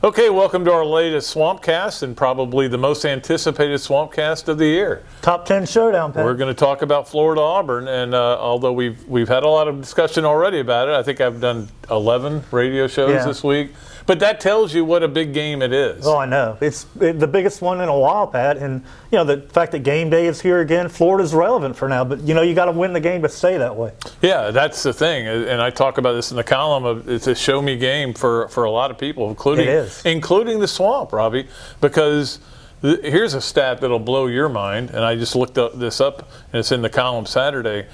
Okay, welcome to our latest Swampcast and probably the most anticipated Swampcast of the year. Top 10 showdown, Pat. We're going to talk about Florida Auburn, and although we've had a lot of discussion already about it, I think I've done 11 radio shows this week. But that tells you what a big game it is. Oh, I know. It's the biggest one in a while, Pat. And, you know, the fact that game day is here again, Florida's relevant for now. But, you know, you got to win the game to stay that way. Yeah, that's the thing. And I talk about this in the column. It's a show-me game for a lot of people, including the Swamp, Robbie, because here's a stat that'll blow your mind. And I just looked this up, and it's in the column Saturday.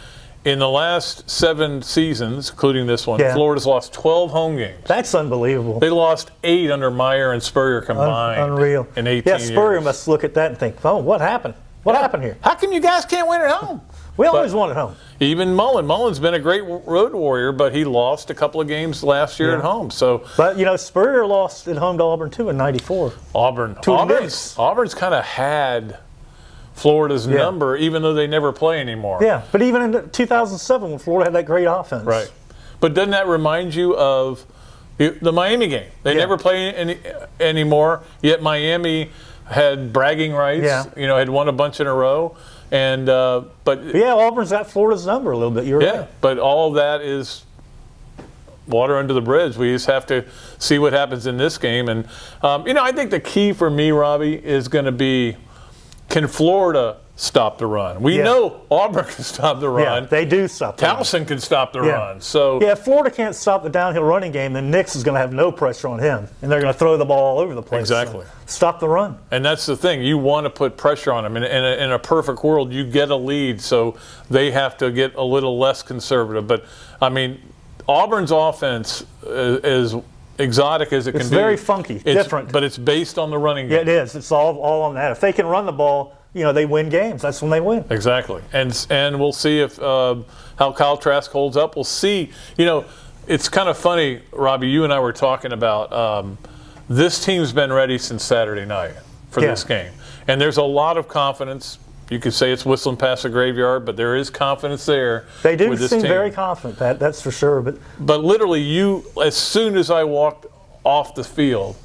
In the last 7 seasons, including this one, Florida's lost 12 home games. That's unbelievable. They lost 8 under Meyer and Spurrier combined. Unreal. In 18 years. Yeah, Spurrier must look at that and think, oh, what happened? What happened here? How come you guys can't win at home? We always won at home. Even Mullen's been a great road warrior, but he lost a couple of games last year at home. But, you know, Spurrier lost at home to Auburn, too, in '94. Auburn's kind of had Florida's number, even though they never play anymore. Yeah, but even in 2007 when Florida had that great offense. Right. But doesn't that remind you of the Miami game? They never play anymore, yet Miami had bragging rights, had won a bunch in a row. And Auburn's got Florida's number a little bit. You're right. But all of that is water under the bridge. We just have to see what happens in this game. And, I think the key for me, Robbie, is going to be, can Florida stop the run? We know Auburn can stop the run. Yeah, they do stop the run. Towson can stop the run. So if Florida can't stop the downhill running game, then Nix is going to have no pressure on him, and they're going to throw the ball all over the place. Exactly. So stop the run. And that's the thing. You want to put pressure on them. In a perfect world, you get a lead, so they have to get a little less conservative. But, I mean, Auburn's offense is exotic as it can be. It's very funky, different. But it's based on the running game. Yeah, it is. It's all on that. If they can run the ball, they win games. That's when they win. Exactly. And we'll see if how Kyle Trask holds up. We'll see. It's kind of funny, Robbie, you and I were talking about this team's been ready since Saturday night for this game. And there's a lot of confidence. You could say it's whistling past the graveyard, but there is confidence there. They do seem very confident, Pat, that's for sure. But literally, as soon as I walked off the field,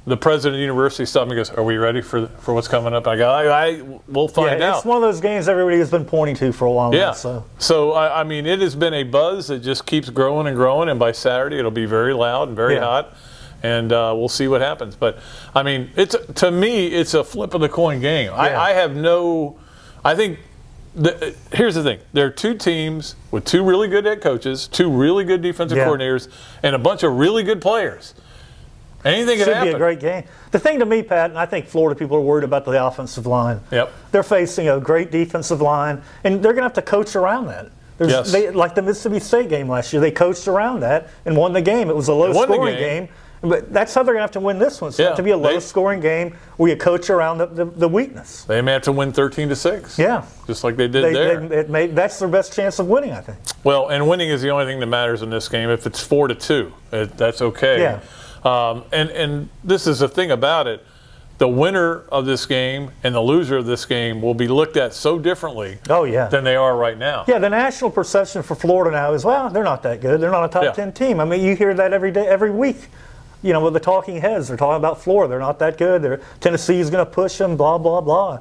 the president of the university stopped me and goes, "Are we ready for what's coming up?" I go, we'll find out. It's one of those games everybody has been pointing to for a while now. So I mean, it has been a buzz that just keeps growing and growing, and by Saturday it'll be very loud and very hot, and we'll see what happens. But, I mean, to me, it's a flip of the coin game. Here's the thing. There are 2 teams with 2 really good head coaches, 2 really good defensive coordinators, and a bunch of really good players. Anything can happen. Should be a great game. The thing to me, Pat, and I think Florida people are worried about the offensive line. Yep. They're facing a great defensive line, and they're going to have to coach around that. Like the Mississippi State game last year, they coached around that and won the game. It was a low-scoring game. But that's how they're going to have to win this one. It's going to be a low-scoring game where you coach around the weakness. They may have to win 13-6. Yeah. Just like they did there. That's their best chance of winning, I think. Well, and winning is the only thing that matters in this game. If it's 4-2, that's okay. Yeah. And this is the thing about it. The winner of this game and the loser of this game will be looked at so differently than they are right now. Yeah, the national perception for Florida now is, well, they're not that good. They're not a top 10 team. I mean, you hear that every day, every week. With the talking heads, they're talking about Florida. They're not that good. Tennessee is going to push them, blah, blah, blah.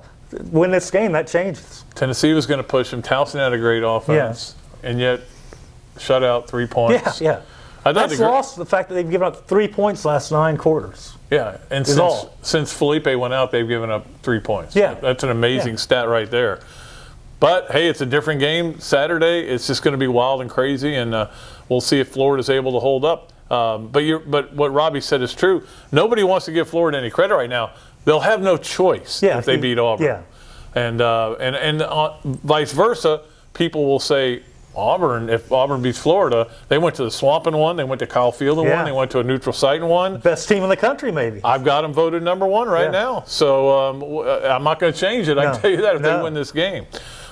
Win this game, that changes. Tennessee was going to push them. Towson had a great offense, and yet shut out 3 points. Yeah. That's lost the fact that they've given up 3 points last 9 quarters. Yeah, and since Felipe went out, they've given up 3 points. Yeah. That's an amazing stat right there. But, hey, it's a different game Saturday. It's just going to be wild and crazy, and we'll see if Florida's able to hold up. But what Robbie said is true. Nobody wants to give Florida any credit right now. They'll have no choice if they beat Auburn. Yeah. And vice versa, people will say, if Auburn beats Florida, they went to the Swamp and won. They went to Kyle Field and won. They went to a neutral site and won. Best team in the country, maybe. I've got them voted number 1 right now. So I'm not going to change it. I can tell you that if they win this game.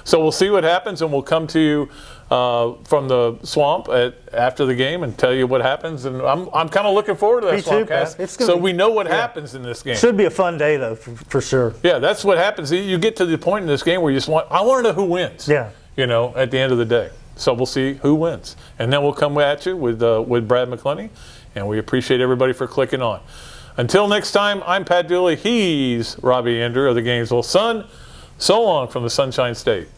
So we'll see what happens, and we'll come to you from the Swamp after the game and tell you what happens. And I'm kind of looking forward to that Swampcast. So we know what happens in this game. Should be a fun day, though, for sure. Yeah, that's what happens. You get to the point in this game where you just I want to know who wins. Yeah. At the end of the day. So we'll see who wins. And then we'll come at you with Brad McClenney, and we appreciate everybody for clicking on. Until next time, I'm Pat Dooley. He's Robbie Andreu of the Gainesville Sun. So long from the Sunshine State.